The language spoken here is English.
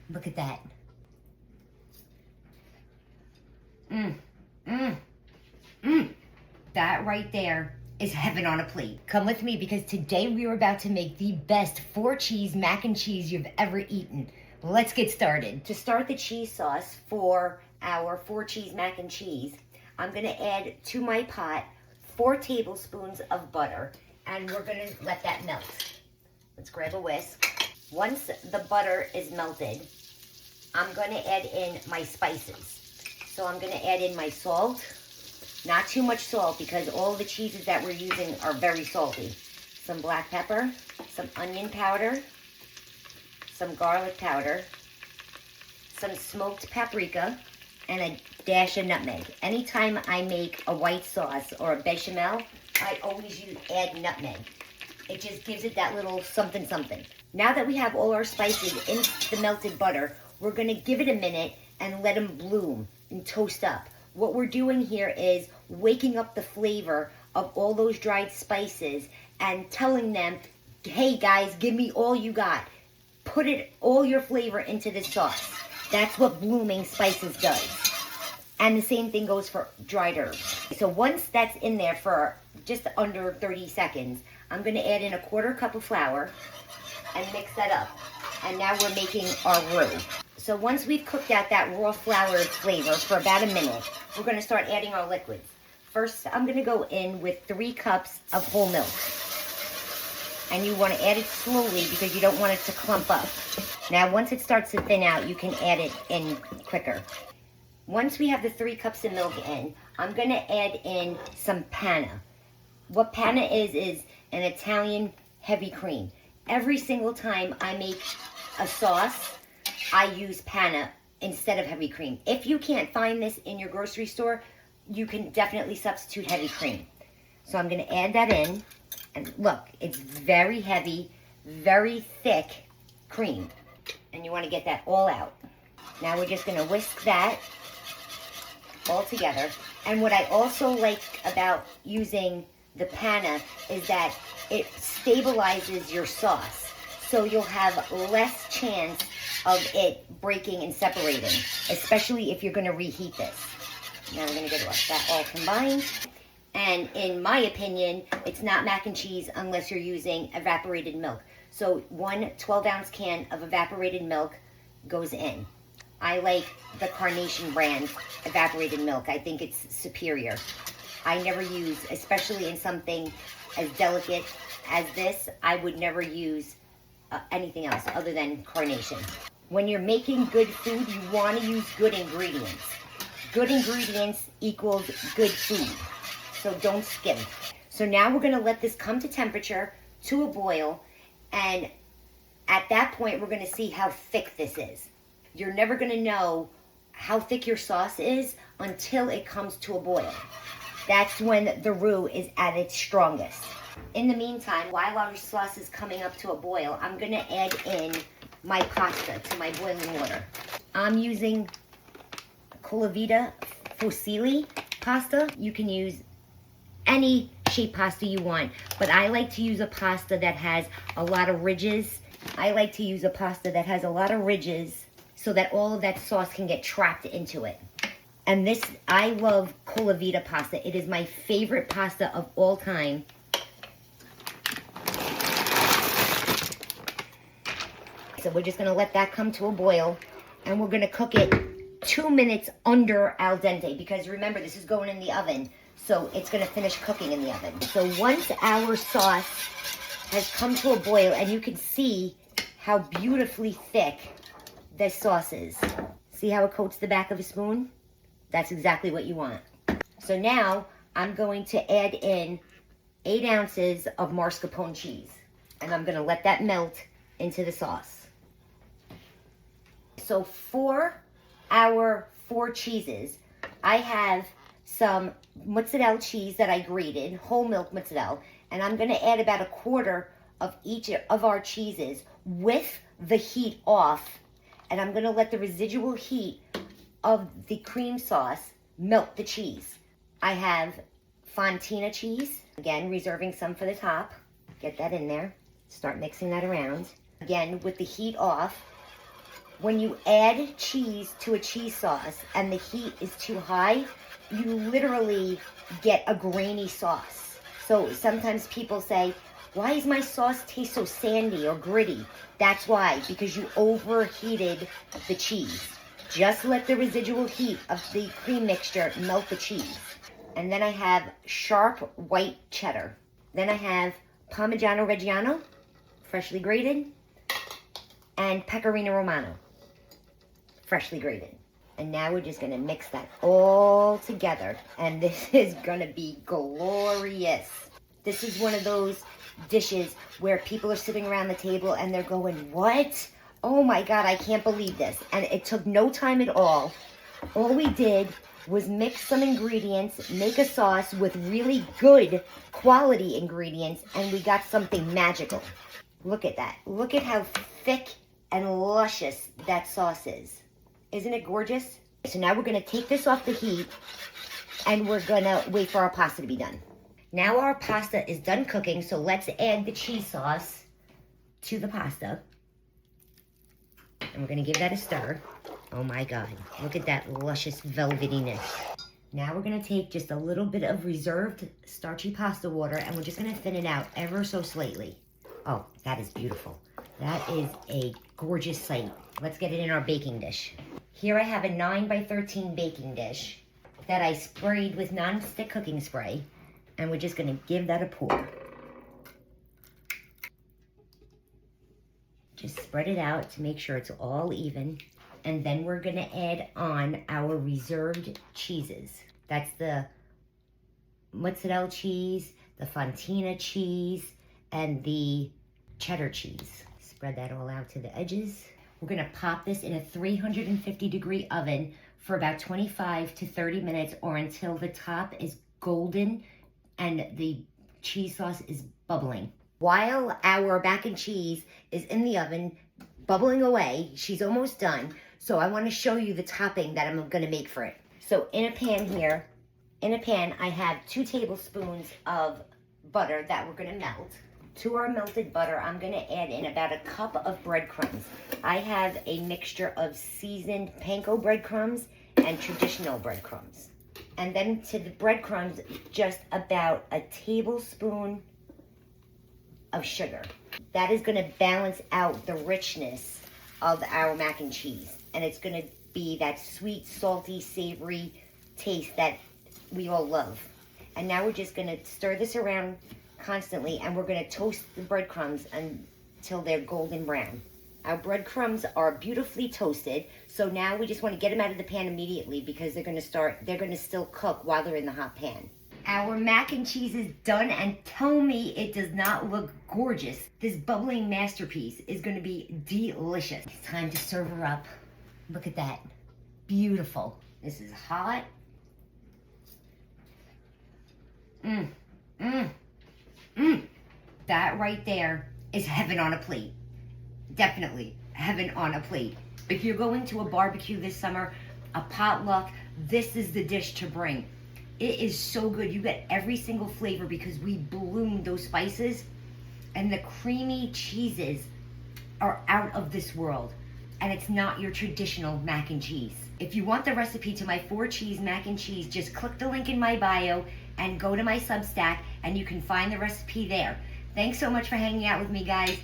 Look at that. Mmm, mmm, mmm. That right there is heaven on a plate. Come with me because today we are about to make the best 4-cheese mac and cheese you've ever eaten. Let's get started. To start the cheese sauce for our 4-cheese mac and cheese, I'm gonna add to my pot 4 tablespoons of butter, and we're gonna let that melt. Let's grab a whisk. Once the butter is melted, I'm gonna add in my spices. So I'm gonna add in my salt, not too much salt because all the cheeses that we're using are very salty. Some black pepper, some onion powder, some garlic powder, some smoked paprika, and a dash of nutmeg. Anytime I make a white sauce or a bechamel, I always add nutmeg. It just gives it that little something something. Now that we have all our spices in the melted butter, we're gonna give it a minute and let them bloom and toast up. What we're doing here is waking up the flavor of all those dried spices and telling them, hey guys, give me all you got. Put all your flavor into this sauce. That's what blooming spices does. And the same thing goes for dried herbs. So once that's in there for just under 30 seconds, I'm gonna add in a 1/4 cup of flour and mix that up. And now we're making our roux. So once we've cooked out that raw flour flavor for about a minute, we're gonna start adding our liquids. First, I'm gonna go in with 3 cups of whole milk. And you wanna add it slowly because you don't want it to clump up. Now, once it starts to thin out, you can add it in quicker. Once we have the 3 cups of milk in, I'm gonna add in some panna. What panna is an Italian heavy cream. Every single time I make a sauce, I use panna instead of heavy cream. If you can't find this in your grocery store, you can definitely substitute heavy cream. So I'm gonna add that in, and look, it's very heavy, very thick cream. And you wanna get that all out. Now we're just gonna whisk that all together. And what I also like about using the panna is that it stabilizes your sauce. So you'll have less chance of it breaking and separating, especially if you're gonna reheat this. Now we're gonna get that all combined. And in my opinion, it's not mac and cheese unless you're using evaporated milk. So 1 12-ounce can of evaporated milk goes in. I like the Carnation brand evaporated milk. I think it's superior. I never use, especially in something as delicate as this, I would never use anything else other than Carnation. When you're making good food, you want to use good ingredients. Good ingredients equals good food. So don't skimp. So now we're going to let this come to temperature, to a boil, and at that point we're going to see how thick this is. You're never going to know how thick your sauce is until it comes to a boil. That's when the roux is at its strongest. In the meantime, while our sauce is coming up to a boil, I'm gonna add in my pasta to my boiling water. I'm using Colavita Fusilli pasta. You can use any shape pasta you want, but I like to use a pasta that has a lot of ridges. I like to use a pasta that has a lot of ridges so that all of that sauce can get trapped into it. And this, I love Colavita pasta. It is my favorite pasta of all time. So we're just gonna let that come to a boil, and we're gonna cook it 2 minutes under al dente, because remember, this is going in the oven, so it's gonna finish cooking in the oven. So once our sauce has come to a boil, and you can see how beautifully thick this sauce is. See how it coats the back of a spoon? That's exactly what you want. So now I'm going to add in 8 ounces of mascarpone cheese, and I'm gonna let that melt into the sauce. So for our 4 cheeses, I have some mozzarella cheese that I grated, whole milk mozzarella, and I'm gonna add about 1/4 of each of our cheeses with the heat off, and I'm gonna let the residual heat of the cream sauce melt the cheese. I have Fontina cheese, again, reserving some for the top. Get that in there, start mixing that around. Again, with the heat off, When you add cheese to a cheese sauce and the heat is too high, you literally get a grainy sauce. So sometimes people say, why does my sauce taste so sandy or gritty? That's why, because you overheated the cheese. Just let the residual heat of the cream mixture melt the cheese. And then I have sharp white cheddar. Then I have Parmigiano-Reggiano, freshly grated, and Pecorino Romano, freshly grated. And now we're just gonna mix that all together. And this is gonna be glorious. This is one of those dishes where people are sitting around the table and they're going, what? Oh my God, I can't believe this. And it took no time at all. All we did was mix some ingredients, make a sauce with really good quality ingredients, and we got something magical. Look at that. Look at how thick and luscious that sauce is. Isn't it gorgeous? So now we're gonna take this off the heat and we're gonna wait for our pasta to be done. Now our pasta is done cooking, so let's add the cheese sauce to the pasta. And we're gonna give that a stir. Oh my God, look at that luscious velvetyness. Now we're gonna take just a little bit of reserved starchy pasta water and we're just gonna thin it out ever so slightly. Oh, that is beautiful. That is a gorgeous sight. Let's get it in our baking dish. Here I have a 9x13 baking dish that I sprayed with non-stick cooking spray, and we're just gonna give that a pour. Just spread it out to make sure it's all even. And then we're gonna add on our reserved cheeses. That's the mozzarella cheese, the Fontina cheese, and the cheddar cheese. Spread that all out to the edges. We're gonna pop this in a 350-degree oven for about 25 to 30 minutes or until the top is golden and the cheese sauce is bubbling. While our mac and cheese is in the oven, bubbling away, she's almost done. So I want to show you the topping that I'm going to make for it. So in a pan here, I have 2 tablespoons of butter that we're going to melt. To our melted butter, I'm going to add in about a cup of breadcrumbs. I have a mixture of seasoned panko breadcrumbs and traditional breadcrumbs. And then to the breadcrumbs, just about a tablespoon of sugar. That is going to balance out the richness of our mac and cheese. And it's going to be that sweet, salty, savory taste that we all love. And now we're just going to stir this around constantly, and we're going to toast the breadcrumbs until they're golden brown. Our breadcrumbs are beautifully toasted, so now we just want to get them out of the pan immediately because they're going to still cook while they're in the hot pan. Our mac and cheese is done, and tell me it does not look gorgeous. This bubbling masterpiece is going to be delicious. It's time to serve her up. Look at that. Beautiful. This is hot. That right there is heaven on a plate. Definitely heaven on a plate. If you're going to a barbecue this summer, a potluck, this is the dish to bring. It is so good. You get every single flavor because we bloomed those spices, and the creamy cheeses are out of this world. And it's not your traditional mac and cheese. If you want the recipe to my 4-cheese mac and cheese, just click the link in my bio and go to my Substack and you can find the recipe there. Thanks so much for hanging out with me, guys.